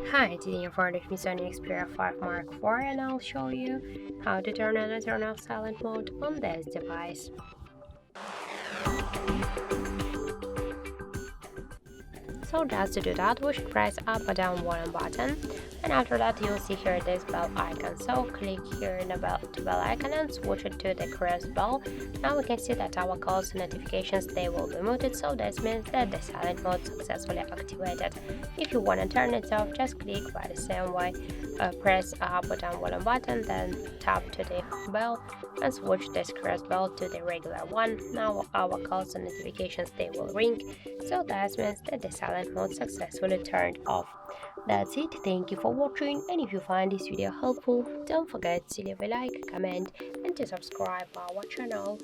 Hi, today you're for the Sony Xperia 5 Mark IV and I'll show you how to turn on and turn off silent mode on this device. So just to do that, we should press up or down one button, and after that you'll see here this bell icon. So click here in the bell icon and switch it to the crest bell. Now we can see that our calls and notifications, they will be muted, so this means that the silent mode successfully activated. If you want to turn it off, just click by the same way, press up or down one button, then tap to the bell and switch this crest bell to the regular one. Now our calls and notifications, they will ring, so that means that the silent mode successfully turned off. That's it, thank you for watching, and if you find this video helpful, don't forget to leave a like, comment and to subscribe our channel.